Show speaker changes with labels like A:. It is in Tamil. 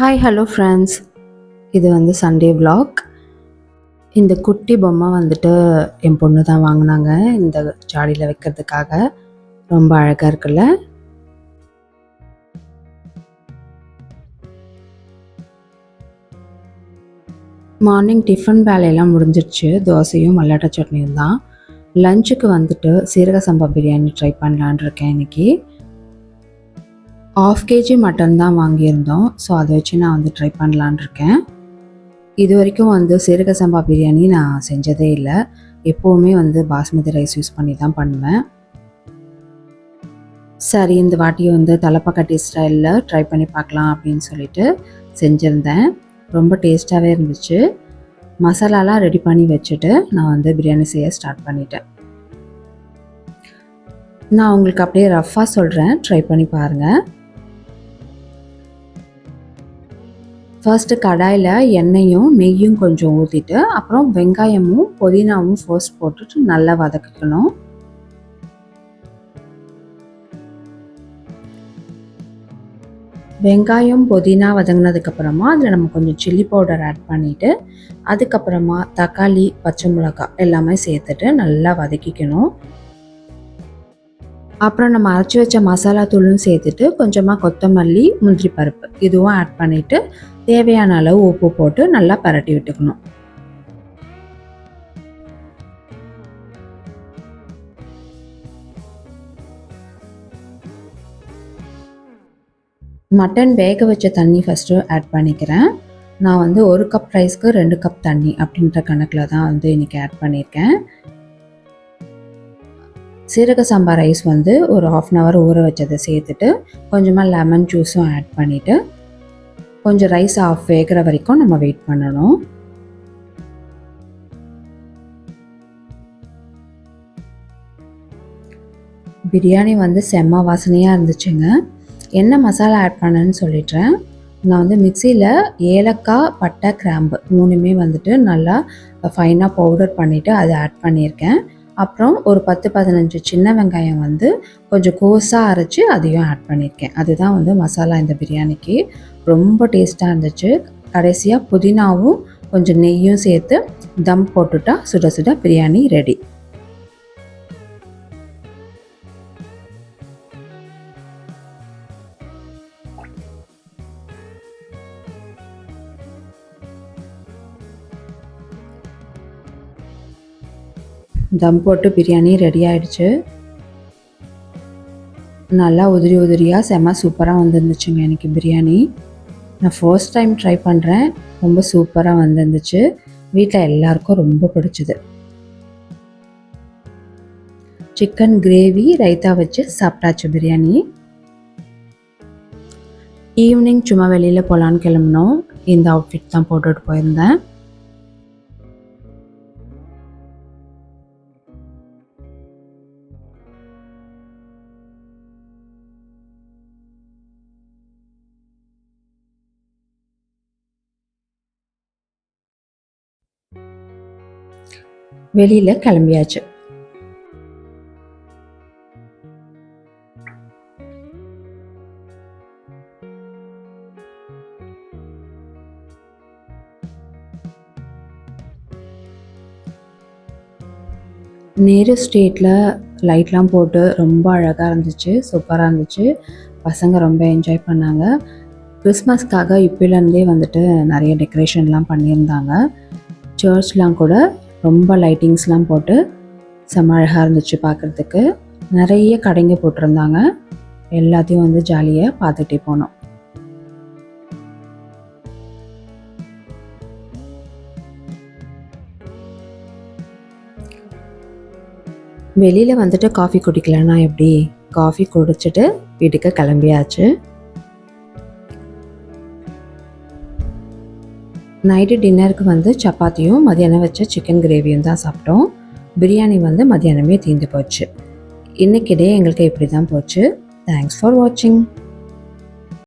A: ஹாய் ஹலோ ஃப்ரெண்ட்ஸ், இது வந்து சண்டே vlog. இந்த குட்டி பொம்மை வந்துட்டு என் பொண்ணு தான் வாங்கினாங்க இந்த ஜாடியில் வைக்கிறதுக்காக. ரொம்ப அழகாக இருக்குல்ல. மார்னிங் டிஃபன் வேலையெல்லாம் முடிஞ்சிருச்சு. தோசையும் மல்லாட்டை சட்னியும் தான். லஞ்சுக்கு வந்துட்டு சீரக சம்பா பிரியாணி ட்ரை பண்ணலான் இருக்கேன் இன்றைக்கி. 1/2 kg மட்டன் தான் வாங்கியிருந்தோம். ஸோ அதை வச்சு நான் வந்து ட்ரை பண்ணலான் இருக்கேன். இது வரைக்கும் வந்து சீரக சம்பா பிரியாணி நான் செஞ்சதே இல்லை. எப்போவுமே வந்து பாஸ்மதி ரைஸ் யூஸ் பண்ணி தான் பண்ணுவேன். சரி, இந்த வாட்டி வந்து தலப்பாக்கட்டி ஸ்டைலில் ட்ரை பண்ணி பார்க்கலாம் அப்படின்னு சொல்லிட்டு செஞ்சுருந்தேன். ரொம்ப டேஸ்ட்டாகவே இருந்துச்சு. மசாலாலாம் ரெடி பண்ணி வச்சுட்டு நான் வந்து பிரியாணி செய்ய ஸ்டார்ட் பண்ணிட்டேன். நான் உங்களுக்கு அப்படியே ரஃப்பாக சொல்கிறேன், ட்ரை பண்ணி பாருங்கள். ஃபர்ஸ்ட்டு கடாயில் எண்ணெயும் நெய்யும் கொஞ்சம் ஊற்றிட்டு அப்புறம் வெங்காயமும் புதினாவும் ஃபர்ஸ்ட் போட்டுட்டு நல்லா வதக்கிக்கணும். வெங்காயம் புதினா வதங்கினதுக்கப்புறமா அதில் நம்ம கொஞ்சம் சில்லி பவுடர் ஆட் பண்ணிவிட்டு அதுக்கப்புறமா தக்காளி பச்சை மிளகாய் எல்லாமே சேர்த்துட்டு நல்லா வதக்கிக்கணும். அப்புறம் நம்ம அரைச்சி வச்ச மசாலா தூளும் சேர்த்துட்டு கொஞ்சமாக கொத்தமல்லி முந்திரி பருப்பு இதுவும் ஆட் பண்ணிவிட்டு தேவையான அளவு உப்பு போட்டு நல்லா பரட்டி விட்டுக்கணும். மட்டன் வேக வச்ச தண்ணி ஃபஸ்ட்டு ஆட் பண்ணிக்கிறேன். நான் வந்து 1 கப் ரைஸ்க்கு 2 கப் தண்ணி அப்படின்ற கணக்கில் தான் வந்து இன்றைக்கி ஆட் பண்ணியிருக்கேன். சீரக சம்பா ரைஸ் வந்து ஒரு 1/2 hour ஊற வச்சதை சேர்த்துட்டு கொஞ்சமாக லெமன் ஜூஸும் ஆட் பண்ணிவிட்டு கொஞ்சம் ரைஸ் ஆஃப் வேகிற வரைக்கும் நம்ம வெயிட் பண்ணணும். பிரியாணி வந்து செம்ம வாசனையாக இருந்துச்சுங்க. என்ன மசாலா ஆட் பண்ணேன்னு சொல்லிடுறேன். நான் வந்து மிக்சியில் ஏலக்காய் பட்டை கிராம்பு 3மே வந்துட்டு நல்லா ஃபைனாக பவுடர் பண்ணிவிட்டு அதை ஆட் பண்ணியிருக்கேன். அப்புறம் ஒரு 10-15 சின்ன வெங்காயம் வந்து கொஞ்சம் கோஸாக அரைச்சி அதையும் ஆட் பண்ணியிருக்கேன். அதுதான் வந்து மசாலா இந்த பிரியாணிக்கு. ரொம்ப டேஸ்ட்டாக இருந்துச்சு. கடைசியாக புதினாவும் கொஞ்சம் நெய்யும் சேர்த்து தம் போட்டுட்டா சுட சுட பிரியாணி ரெடி. தம் போட்டு பிரியாணி ரெடி ஆகிடுச்சு. நல்லா உதிரி உதிரியாக செம்ம சூப்பராக வந்துருந்துச்சுங்க எனக்கு பிரியாணி. நான் ஃபர்ஸ்ட் டைம் ட்ரை பண்ணுறேன். ரொம்ப சூப்பராக வந்துருந்துச்சு. வீட்டில் எல்லாருக்கும் ரொம்ப பிடிச்சிது. சிக்கன் கிரேவி ரைத்தா வச்சு சாப்பிட்டாச்சு பிரியாணி. ஈவினிங் சும்மா வெளியில் போகலான்னு கிளம்பினோம். இந்த அவுட்ஃபிட் தான் போட்டுட்டு போயிருந்தேன். வெளியில் கிளம்பியாச்சு. நேரு ஸ்ட்ரீட்டில் லைட்லாம் போட்டு ரொம்ப அழகாக இருந்துச்சு. சூப்பராக இருந்துச்சு. பசங்க ரொம்ப என்ஜாய் பண்ணாங்க. கிறிஸ்மஸ்க்காக இப்போலேருந்தே வந்துட்டு நிறைய டெக்கரேஷன்லாம் பண்ணியிருந்தாங்க. சர்ச்லாம் கூட ரொம்ப லைட்டிங்ஸ்லாம் போட்டு செம்ம அழகாக இருந்துச்சு பார்க்குறதுக்கு. நிறைய கடைங்க போட்டிருந்தாங்க. எல்லாத்தையும் வந்து ஜாலியாக பார்த்துட்டே போனோம். வெளியில் வந்துட்டு காஃபி குடிக்கலன்னா எப்படி? காஃபி குடிச்சிட்டு வீட்டுக்கு கிளம்பியாச்சு. நைட்டு டின்னருக்கு வந்து சப்பாத்தியும் மதியானம் வச்ச சிக்கன் கிரேவியும் தான் சாப்பிட்டோம். பிரியாணி வந்து மதியானமே தீர்ந்து போச்சு. இன்றைக்கி டே எங்களுக்கு இப்படி தான் போச்சு. தேங்க்ஸ் ஃபார் வாட்சிங்.